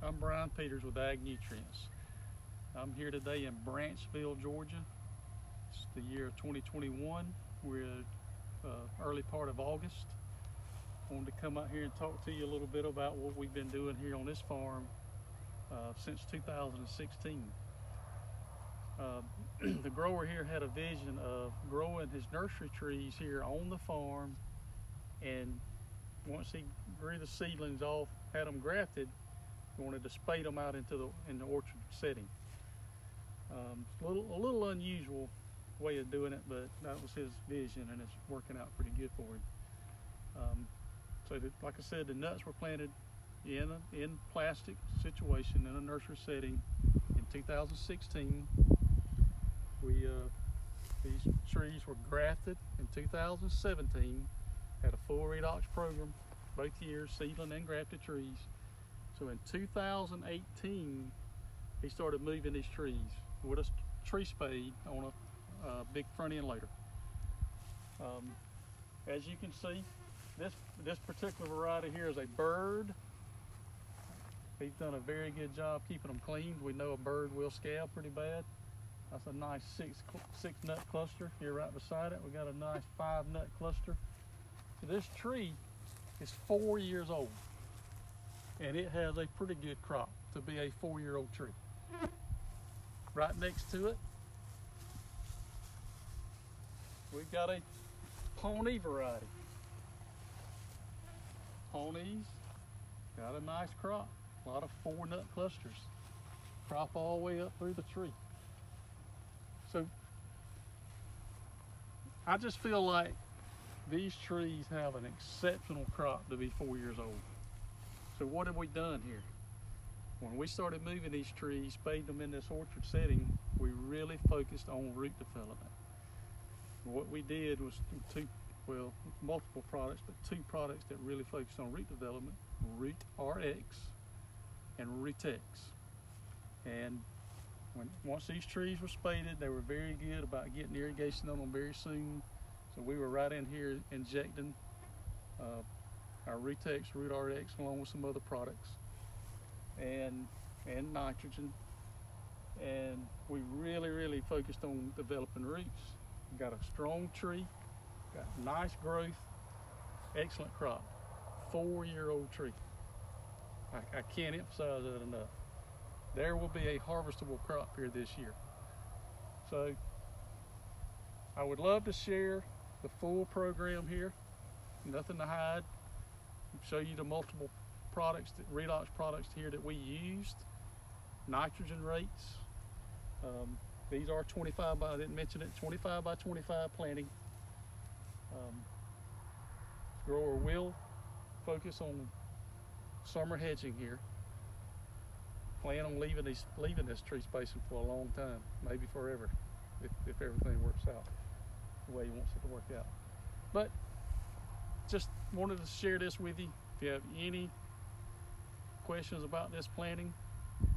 I'm Brian Peters with Ag Nutrients. I'm here today in Branchville, Georgia. It's the year of 2021. We're early part of August. Wanted to come out here and talk to you a little bit about what we've been doing here on this farm since 2016. The grower here had a vision of growing his nursery trees here on the farm, and once he grew the seedlings off, had them grafted, he wanted to spade them out in the orchard setting. A little unusual way of doing it, but that was his vision, and it's working out pretty good for him. Like I said, the nuts were planted in plastic situation in a nursery setting in 2016. These trees were grafted in 2017. Had a full redox program both years, seedling and grafted trees. So in 2018, he started moving these trees with a tree spade on a big front end loader. As you can see, this particular variety here is a bird. He's done a very good job keeping them clean. We know a bird will scab pretty bad. That's a nice six nut cluster here right beside it. We got a nice 5 nut cluster. So this tree is 4 years old, and it has a pretty good crop to be a 4-year-old tree. Right next to it, we've got a Pawnee variety. Pawnees got a nice crop, a lot of 4 nut clusters, crop all the way up through the tree. So I just feel like these trees have an exceptional crop to be 4 years old. So what have we done here? When we started moving these trees, spading them in this orchard setting, we really focused on root development. What we did was multiple products, but 2 products that really focused on root development: Root RX and Rootex. And once these trees were spaded, they were very good about getting irrigation on them very soon. So we were right in here injecting our Rootex, Root RX, along with some other products, and nitrogen. And we really focused on developing roots. Got a strong tree, got nice growth, excellent crop. 4-year-old tree. I can't emphasize that enough. There will be a harvestable crop here this year. So I would love to share the full program here. Nothing to hide. Show you the multiple products, redox products here that we used. Nitrogen rates. These are 25 by, I didn't mention it, 25 by 25 planting. Grower will focus on summer hedging here. Plan on leaving this tree spacing for a long time, maybe forever, if everything works out the way he wants it to work out. But just wanted to share this with you. If you have any questions about this planting,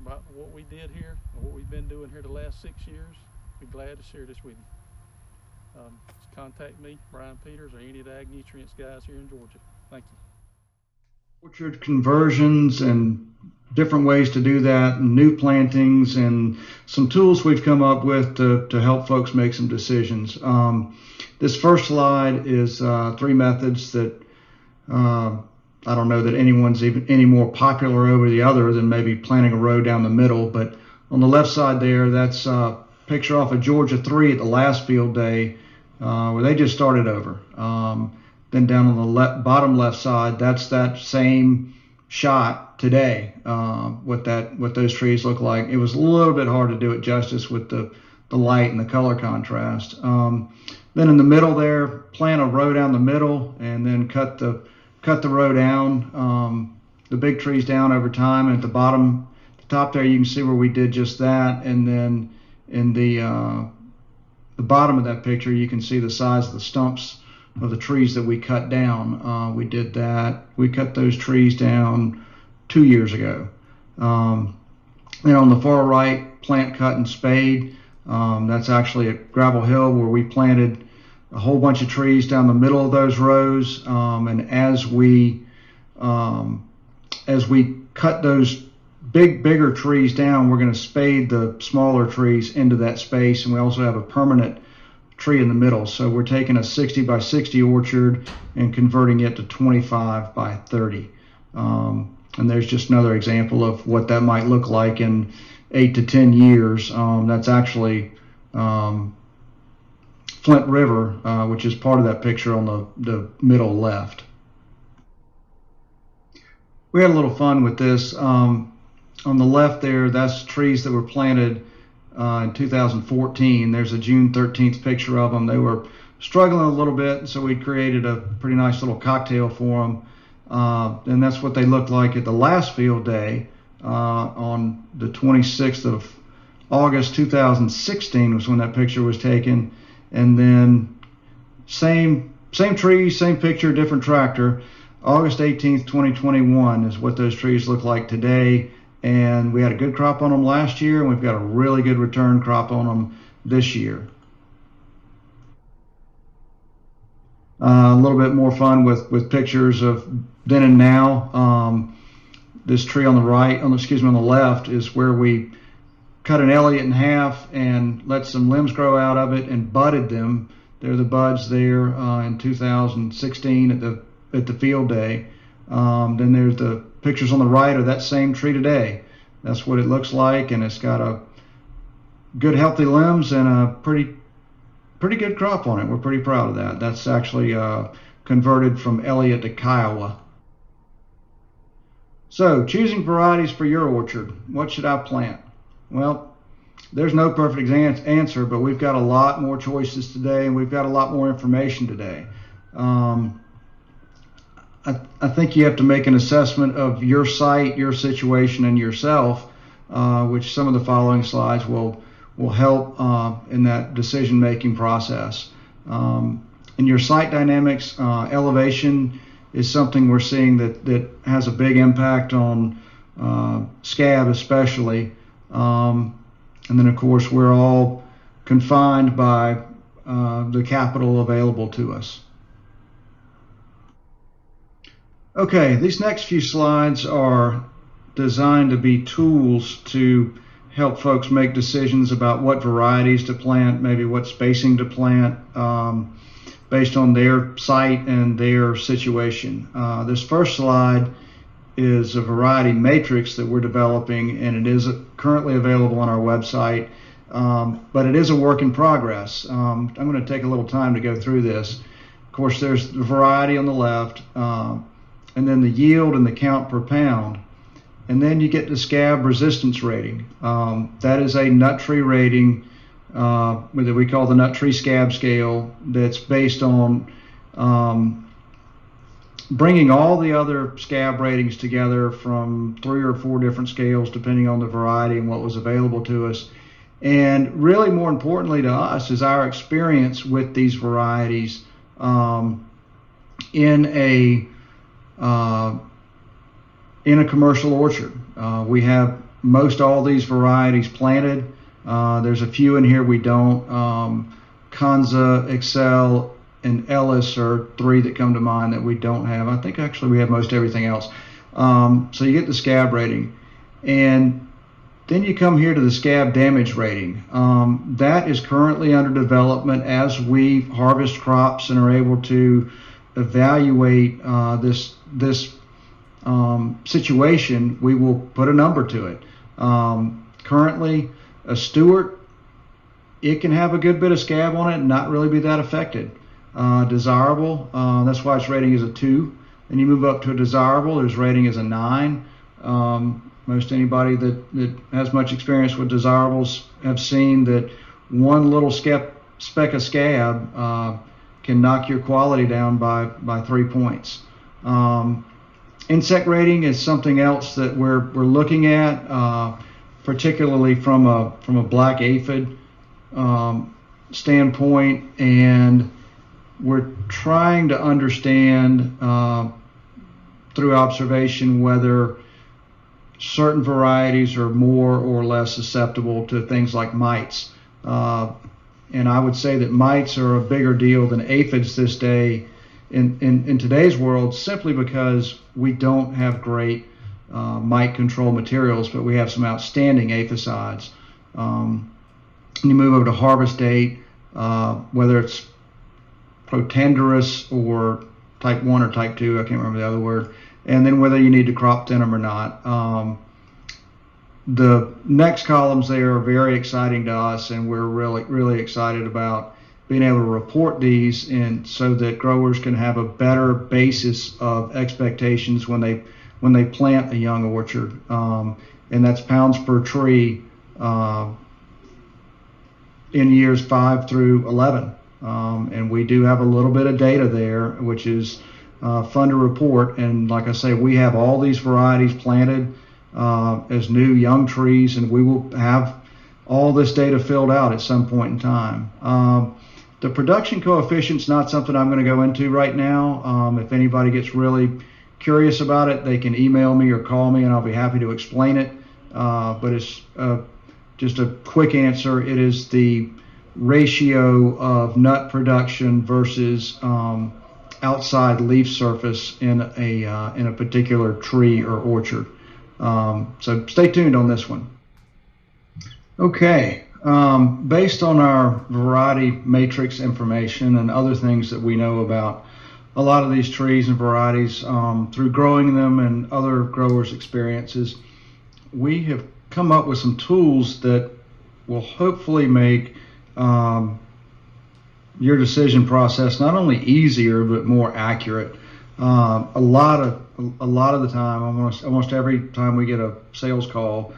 about what we did here, and what we've been doing here the last 6 years, I'd be glad to share this with you. Just contact me, Brian Peters, or any of the Ag Nutrients guys here in Georgia. Thank you. Orchard conversions and different ways to do that, and new plantings, and some tools we've come up with to help folks make some decisions. This first slide is 3 methods that I don't know that anyone's even any more popular over the other than maybe planting a row down the middle. But on the left side there, that's a picture off of Georgia 3 at the last field day where they just started over. Then down on the bottom left side, that's that same shot today, what those trees look like. It was a little bit hard to do it justice with the light and the color contrast. Then in the middle there, plant a row down the middle, and then cut the row down, the big trees down over time. And at the top there, you can see where we did just that. And then in the bottom of that picture, you can see the size of the stumps of the trees that we cut down. We did that. We cut those trees down 2 years ago. Then on the far right, plant, cut, and spade. That's actually at Gravel Hill, where we planted a whole bunch of trees down the middle of those rows. And as we cut those bigger trees down, we're going to spade the smaller trees into that space, and we also have a permanent tree in the middle. So we're taking a 60 by 60 orchard and converting it to 25 by 30. And there's just another example of what that might look like in 8 to 10 years. That's actually Flint River, which is part of that picture on the middle left. We had a little fun with this. On the left there, that's trees that were planted in 2014. There's a June 13th picture of them. They were struggling a little bit, so we created a pretty nice little cocktail for them. And that's what they looked like at the last field day on the 26th of August 2016 was when that picture was taken. And then same trees, same picture, different tractor. August 18th, 2021 is what those trees look like today. And we had a good crop on them last year, and we've got a really good return crop on them this year. A little bit more fun with pictures of then and now. This tree on the right, on the left, is where we cut an Elliott in half and let some limbs grow out of it and budded them. They're the buds there in 2016 at the field day. Then there's the pictures on the right of that same tree today. That's what it looks like, and it's got a good healthy limbs and a pretty good crop on it. We're pretty proud of that. That's actually converted from Elliott to Kiowa. So, choosing varieties for your orchard. What should I plant? Well, there's no perfect answer, but we've got a lot more choices today, and we've got a lot more information today. I think you have to make an assessment of your site, your situation, and yourself, which some of the following slides will help in that decision-making process. In your site dynamics, elevation is something we're seeing that has a big impact on scab especially. And then, of course, we're all confined by the capital available to us. Okay, these next few slides are designed to be tools to help folks make decisions about what varieties to plant, maybe what spacing to plant, based on their site and their situation. This first slide is a variety matrix that we're developing, and it is currently available on our website, but it is a work in progress. I'm going to take a little time to go through this. Of course, there's the variety on the left, and then the yield and the count per pound. And then you get the scab resistance rating. That is a nut tree rating that we call the nut tree scab scale, that's based on bringing all the other scab ratings together from 3 or 4 different scales depending on the variety and what was available to us. And really, more importantly to us, is our experience with these varieties in a commercial orchard. We have most all these varieties planted. There's a few in here we don't. Kanza, Excel, and Ellis are 3 that come to mind that we don't have. I think actually we have most everything else. So you get the scab rating. And then you come here to the scab damage rating. That is currently under development as we harvest crops and are able to evaluate this situation. We will put a number to it. Currently, a Stewart, it can have a good bit of scab on it and not really be that affected. Desirable, that's why its rating is a 2. Then you move up to a desirable, its rating is a 9. Most anybody that has much experience with desirables have seen that one little speck of scab can knock your quality down by 3 points. Insect rating is something else that we're looking at, particularly from a black aphid standpoint, and we're trying to understand through observation whether certain varieties are more or less susceptible to things like mites. And I would say that mites are a bigger deal than aphids this day in today's world, simply because we don't have great mite control materials, but we have some outstanding aphicides. You move over to harvest date, whether it's Protenderus or type 1 or type 2, I can't remember the other word, and then whether you need to crop thin them or not. The next columns there are very exciting to us, and we're really excited about being able to report these, and so that growers can have a better basis of expectations when they plant a young orchard, and that's pounds per tree in years 5 through 11. And we do have a little bit of data there, which is fun to report. And like I say, we have all these varieties planted as new young trees, and we will have all this data filled out at some point in time. The production coefficient's not something I'm going to go into right now. If anybody gets really curious about it, they can email me or call me, and I'll be happy to explain it. But it's just a quick answer. It is the ratio of nut production versus outside leaf surface in a particular tree or orchard. So stay tuned on this one. Okay, based on our variety matrix information and other things that we know about a lot of these trees and varieties through growing them and other growers' experiences, we have come up with some tools that will hopefully make your decision process not only easier but more accurate. A lot of the time, almost every time we get a sales call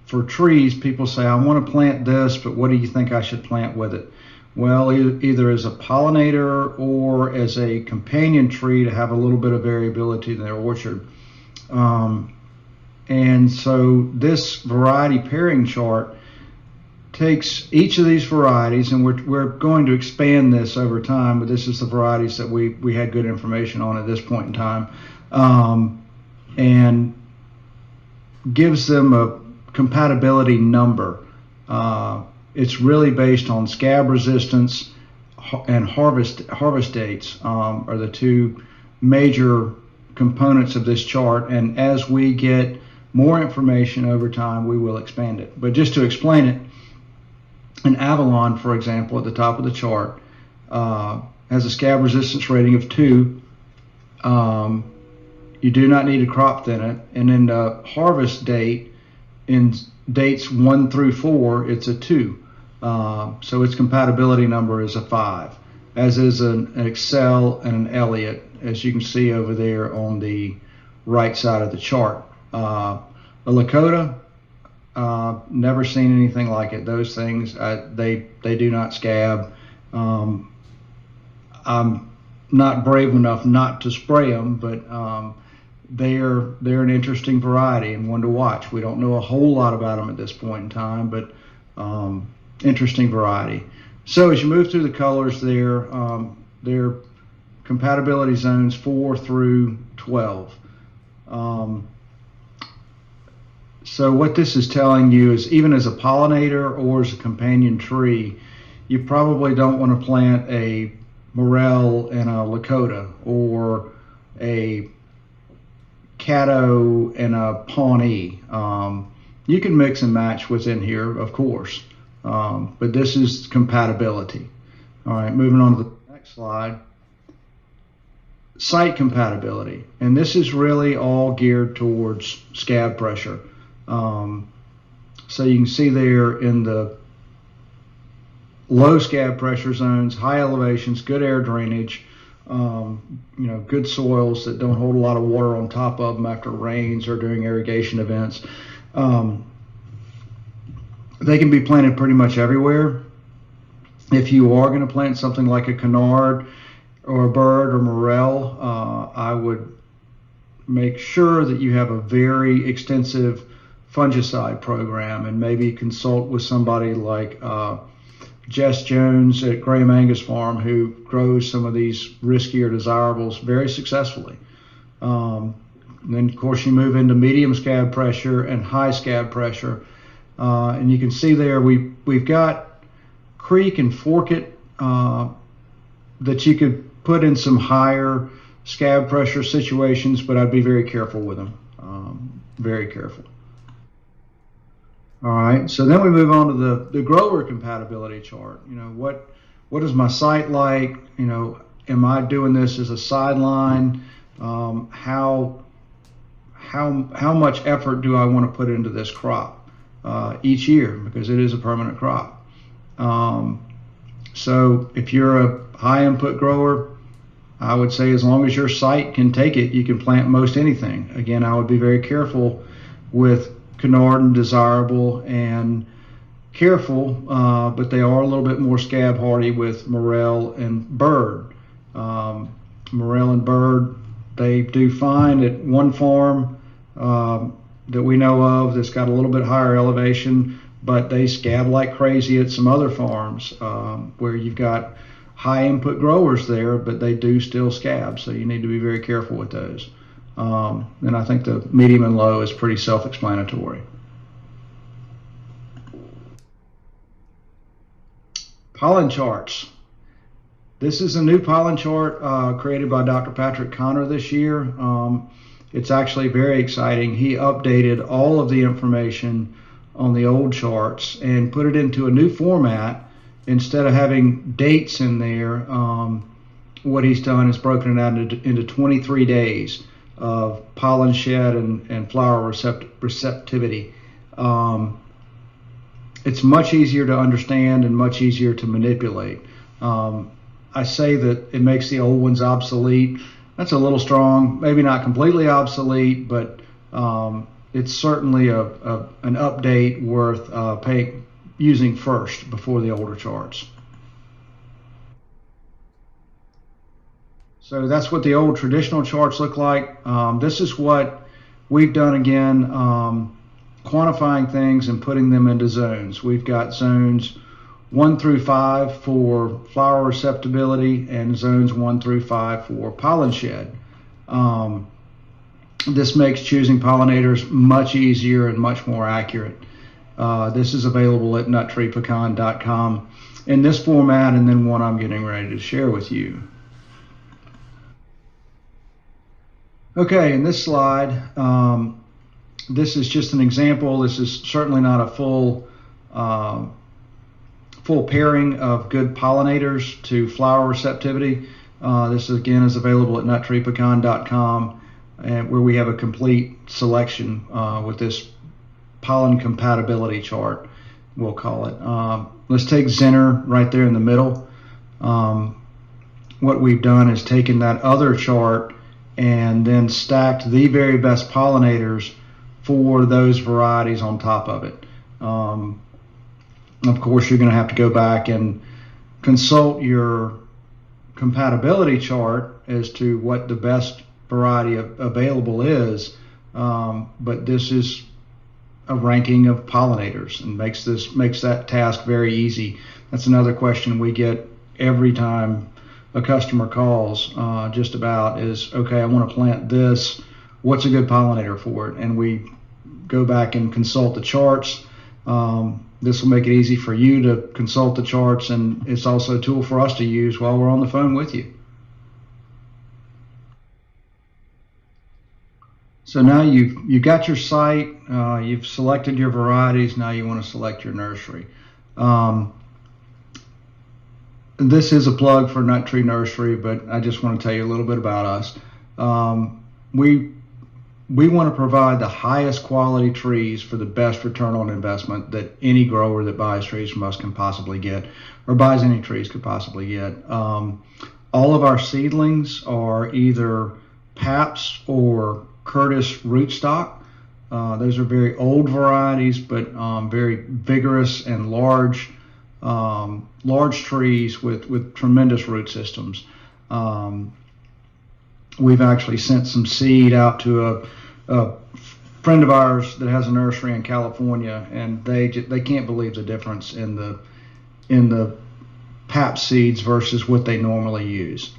for trees, people say, I want to plant this, but what do you think I should plant with it? Well, either as a pollinator or as a companion tree to have a little bit of variability in their orchard. And so this variety pairing chart takes each of these varieties, and we're going to expand this over time, but this is the varieties that we had good information on at this point in time, and gives them a compatibility number. It's really based on scab resistance and harvest dates are the two major components of this chart, and as we get more information over time, we will expand it. But just to explain it, an Avalon, for example, at the top of the chart, has a scab resistance rating of 2. You do not need to crop thin it, and in the harvest date, in dates 1 through 4, it's a 2. So its compatibility number is a 5, as is an Excel and an Elliott, as you can see over there on the right side of the chart. A Lakota, never seen anything like it. Those things, they do not scab. I'm not brave enough not to spray them, but they're an interesting variety and one to watch. We don't know a whole lot about them at this point in time, but interesting variety. So as you move through the colors there, they're compatibility zones 4 through 12. So what this is telling you is, even as a pollinator or as a companion tree, you probably don't want to plant a Morel and a Lakota, or a Caddo and a Pawnee. You can mix and match what's in here, of course, but this is compatibility. All right, moving on to the next slide. Site compatibility, and this is really all geared towards scab pressure. So you can see there in the low scab pressure zones, high elevations, good air drainage, good soils that don't hold a lot of water on top of them after rains or during irrigation events. They can be planted pretty much everywhere. If you are going to plant something like a canard or a bird or morel, I would make sure that you have a very extensive fungicide program, and maybe consult with somebody like Jess Jones at Graham Angus Farm, who grows some of these riskier desirables very successfully. And then of course you move into medium scab pressure and high scab pressure, and you can see there we've got Creek and Forkett that you could put in some higher scab pressure situations, but I'd be very careful with them. very careful. All right, so then we move on to the grower compatibility chart. You know, what is my site like? You know, am I doing this as a sideline? How much effort do I want to put into this crop each year, because it is a permanent crop? So if you're a high input grower, I would say as long as your site can take it, you can plant most anything. Again, I would be very careful with Canard, Desirable, and Careful, but they are a little bit more scab hardy with Morel and Bird. Morel and Bird, they do fine at one farm that we know of that's got a little bit higher elevation, but they scab like crazy at some other farms where you've got high input growers there, but they do still scab, so you need to be very careful with those. And I think the medium and low is pretty self-explanatory. Pollen charts. This is a new pollen chart created by Dr. Patrick Connor this year. It's actually very exciting. He updated all of the information on the old charts and put it into a new format. Instead of having dates in there, what he's done is broken it out into 23 days of pollen shed and flower receptivity. It's much easier to understand and much easier to manipulate. I say that it makes the old ones obsolete. That's a little strong, maybe not completely obsolete, but it's certainly an update worth using first before the older charts. So that's what the old traditional charts look like. This is what we've done again, quantifying things and putting them into zones. We've got zones 1 through 5 for flower receptibility and zones 1 through 5 for pollen shed. This makes choosing pollinators much easier and much more accurate. This is available at nuttreepecan.com in this format, and then one I'm getting ready to share with you. Okay, in this slide, this is just an example. This is certainly not a full pairing of good pollinators to flower receptivity. This again is available at nuttreepecan.com, and where we have a complete selection with this pollen compatibility chart, we'll call it. Let's take Zinner right there in the middle. What we've done is taken that other chart and then stacked the very best pollinators for those varieties on top of it. Of course, you're going to have to go back and consult your compatibility chart as to what the best variety available is, but this is a ranking of pollinators and makes that task very easy. That's another question we get every time a customer calls, just about is, okay, I want to plant this, what's a good pollinator for it? And we go back and consult the charts. This will make it easy for you to consult the charts, and it's also a tool for us to use while we're on the phone with you. So now you've got your site, you've selected your varieties, now you want to select your nursery. This is a plug for Nut Tree Nursery, but I just want to tell you a little bit about us. We want to provide the highest quality trees for the best return on investment that any grower that buys trees from us can possibly get, or buys any trees could possibly get. All of our seedlings are either Paps or Curtis rootstock. Those are very old varieties, but very vigorous and large trees with tremendous root systems. We've actually sent some seed out to a friend of ours that has a nursery in California, and they can't believe the difference in the Pap seeds versus what they normally use.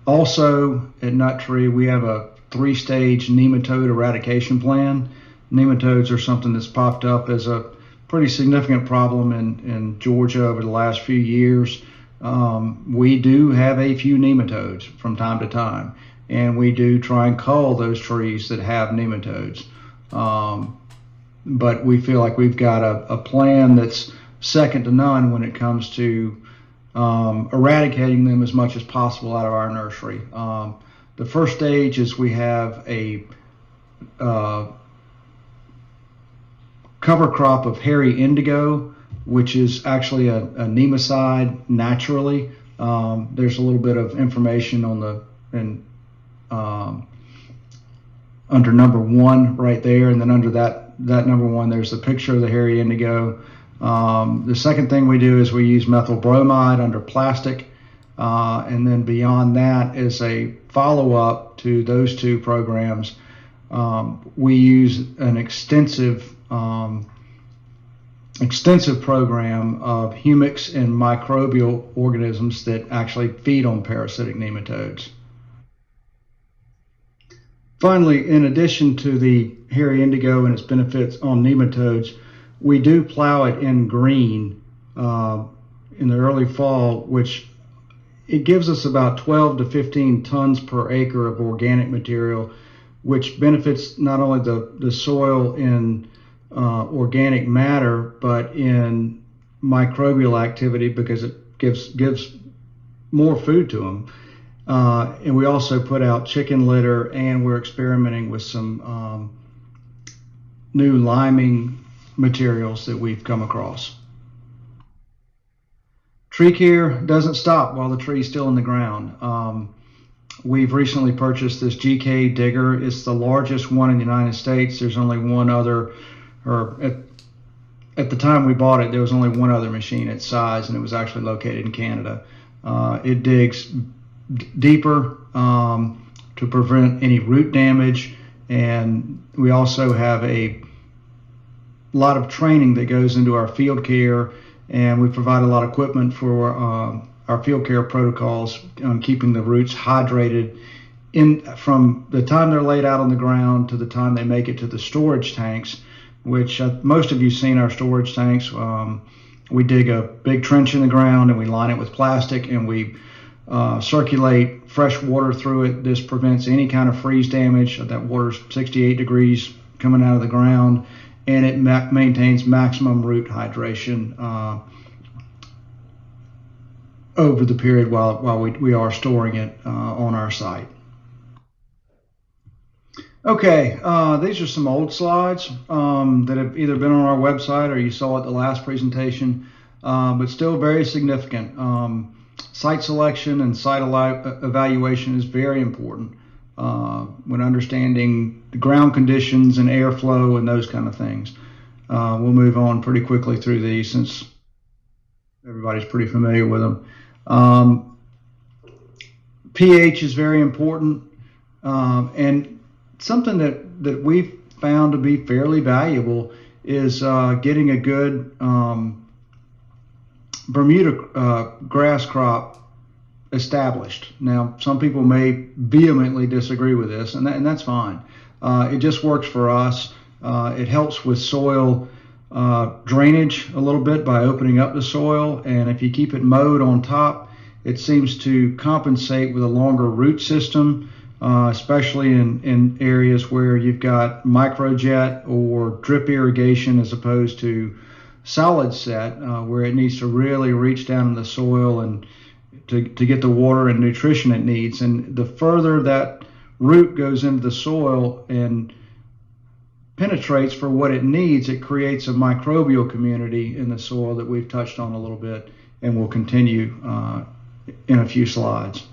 Also at Nut Tree, we have a 3-stage nematode eradication plan. Nematodes are something that's popped up as a pretty significant problem in Georgia over the last few years. We do have a few nematodes from time to time, and we do try and cull those trees that have nematodes. But we feel like we've got a plan that's second to none when it comes to eradicating them as much as possible out of our nursery. The first stage is we have a cover crop of hairy indigo, which is actually a nemicide naturally. There's a little bit of information on the under number 1 right there, and then under that number 1 there's a picture of the hairy indigo. The second thing we do is we use methyl bromide under plastic, and then beyond that is a follow-up to those 2 programs. We use an extensive program of humics and microbial organisms that actually feed on parasitic nematodes. Finally, in addition to the hairy indigo and its benefits on nematodes, we do plow it in green in the early fall, which it gives us about 12 to 15 tons per acre of organic material, which benefits not only the soil in organic matter, but in microbial activity, because it gives more food to them. And we also put out chicken litter, and we're experimenting with some new liming materials that we've come across. Tree care doesn't stop while the tree's still in the ground. We've recently purchased this GK digger. It's the largest one in the United States. There's only one other, or at the time we bought it, there was only one other machine its size, and it was actually located in Canada. It digs deeper to prevent any root damage, and we also have a lot of training that goes into our field care, and we provide a lot of equipment for our field care protocols on keeping the roots hydrated from the time they're laid out on the ground to the time they make it to the storage tanks, which most of you've seen our storage tanks. We dig a big trench in the ground and we line it with plastic, and we circulate fresh water through it. This prevents any kind of freeze damage. That water's 68 degrees coming out of the ground, and it maintains maximum root hydration over the period while we are storing it on our site. Okay, these are some old slides that have either been on our website or you saw at the last presentation, but still very significant. Site selection and site evaluation is very important when understanding the ground conditions and airflow and those kind of things. We'll move on pretty quickly through these since everybody's pretty familiar with them. pH is very important, and something that we've found to be fairly valuable is getting a good Bermuda grass crop established. Now, some people may vehemently disagree with this, and that's fine. It just works for us. It helps with soil drainage a little bit by opening up the soil, and if you keep it mowed on top, it seems to compensate with a longer root system, especially in areas where you've got microjet or drip irrigation as opposed to solid set, where it needs to really reach down in the soil and to get the water and nutrition it needs. And the further that root goes into the soil and penetrates for what it needs, it creates a microbial community in the soil that we've touched on a little bit and will continue in a few slides.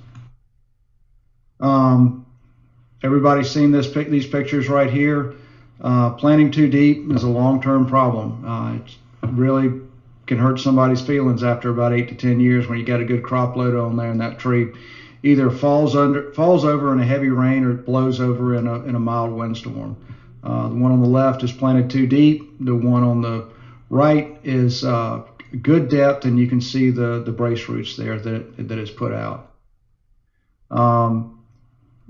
Everybody's seen these pictures right here. Planting too deep is a long-term problem. It really can hurt somebody's feelings after about 8 to 10 years when you got a good crop load on there and that tree either falls over in a heavy rain or it blows over in a mild windstorm. The one on the left is planted too deep. The one on the right is good depth, and you can see the brace roots there that is put out.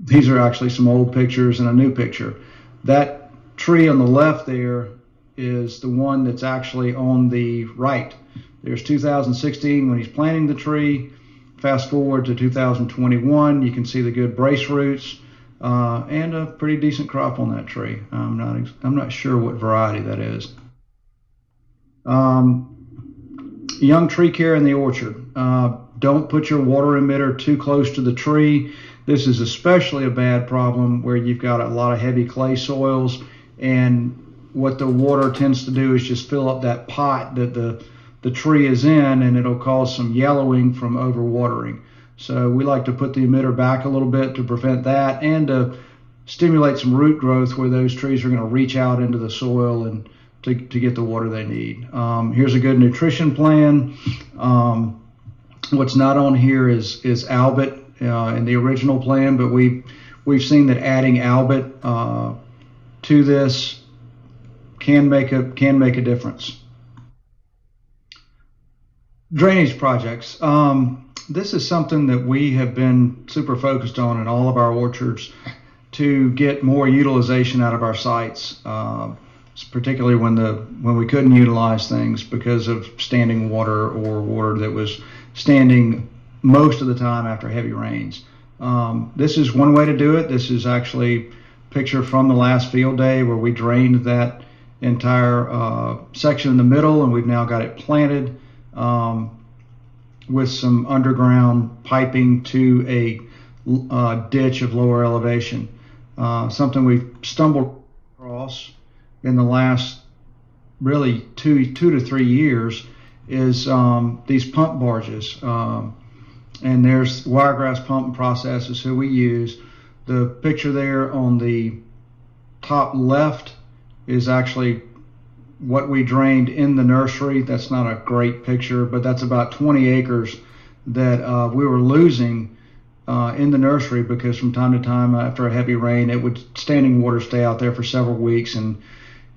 These are actually some old pictures and a new picture. That tree on the left there is the one that's actually on the right. There's 2016 when he's planting the tree. Fast forward to 2021, you can see the good brace roots. and a pretty decent crop on that tree. I'm not sure what variety that is. Young tree care in the orchard. Don't put your water emitter too close to the tree. This is especially a bad problem where you've got a lot of heavy clay soils, and what the water tends to do is just fill up that pot that the tree is in, and it'll cause some yellowing from overwatering. So we like to put the emitter back a little bit to prevent that and to stimulate some root growth where those trees are going to reach out into the soil and to get the water they need. Here's a good nutrition plan. What's not on here is Albit in the original plan, but we've seen that adding Albit to this can make a difference. Drainage projects. This is something that we have been super focused on in all of our orchards to get more utilization out of our sites, particularly when we couldn't utilize things because of standing water or water that was standing most of the time after heavy rains. This is one way to do it. This is actually a picture from the last field day where we drained that entire section in the middle, and we've now got it planted with some underground piping to a ditch of lower elevation. Something we've stumbled across in the last really two to 3 years is these pump barges. And there's Wiregrass Pump Process is who we use. The picture there on the top left is actually what we drained in the nursery. That's not a great picture, but that's about 20 acres that we were losing in the nursery because from time to time after a heavy rain, it would standing water stay out there for several weeks and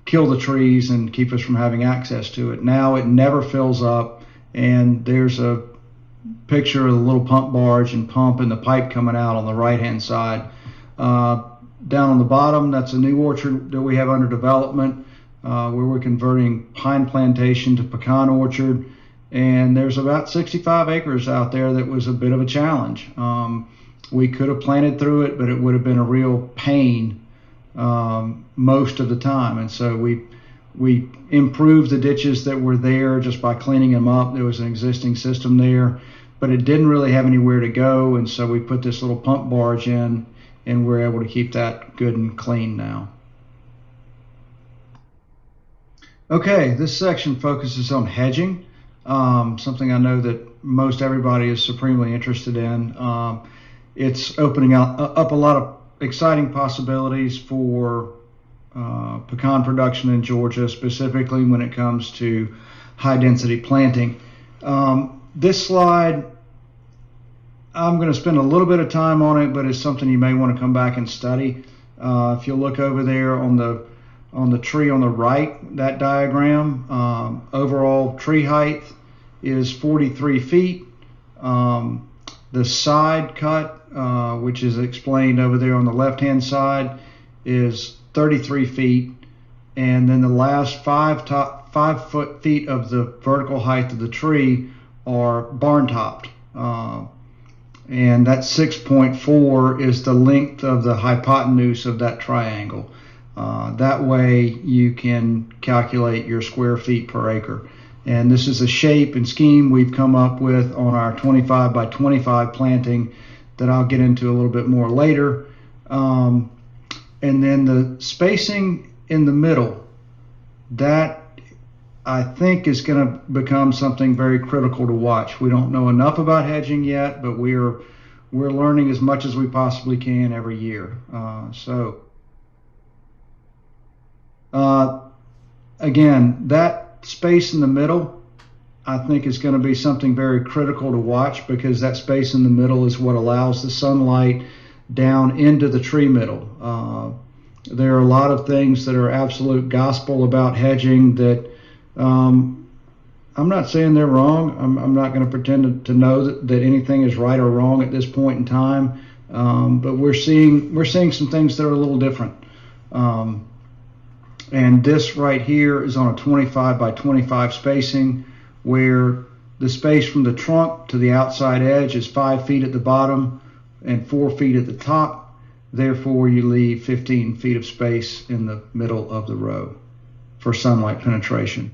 kill the trees and keep us from having access to it. Now it never fills up, and there's a picture of the little pump barge and pump and the pipe coming out on the right hand side. Down on the bottom, that's a new orchard that we have under development where we're converting pine plantation to pecan orchard, and there's about 65 acres out there that was a bit of a challenge. We could have planted through it, but it would have been a real pain most of the time, and so we improved the ditches that were there just by cleaning them up. There was an existing system there, but it didn't really have anywhere to go, and so we put this little pump barge in, and we're able to keep that good and clean now. Okay, this section focuses on hedging, something I know that most everybody is supremely interested in. It's opening up a lot of exciting possibilities for pecan production in Georgia, specifically when it comes to high density planting. This slide, I'm going to spend a little bit of time on it, but it's something you may want to come back and study. If you look over there on the tree on the right, that diagram, overall tree height is 43 feet. The side cut, which is explained over there on the left-hand side, is 33 feet. And then the last 5 feet of the vertical height of the tree are barn-topped. And that 6.4 is the length of the hypotenuse of that triangle. That way you can calculate your square feet per acre. And this is a shape and scheme we've come up with on our 25 by 25 planting that I'll get into a little bit more later. And then the spacing in the middle, that I think is going to become something very critical to watch. We don't know enough about hedging yet, but we're learning as much as we possibly can every year. Again, that space in the middle, I think is going to be something very critical to watch, because that space in the middle is what allows the sunlight down into the tree middle. There are a lot of things that are absolute gospel about hedging that I'm not saying they're wrong. I'm not going to pretend to know that anything is right or wrong at this point in time. But we're seeing some things that are a little different. And this right here is on a 25 by 25 spacing, where the space from the trunk to the outside edge is 5 feet at the bottom and 4 feet at the top. Therefore, you leave 15 feet of space in the middle of the row for sunlight penetration.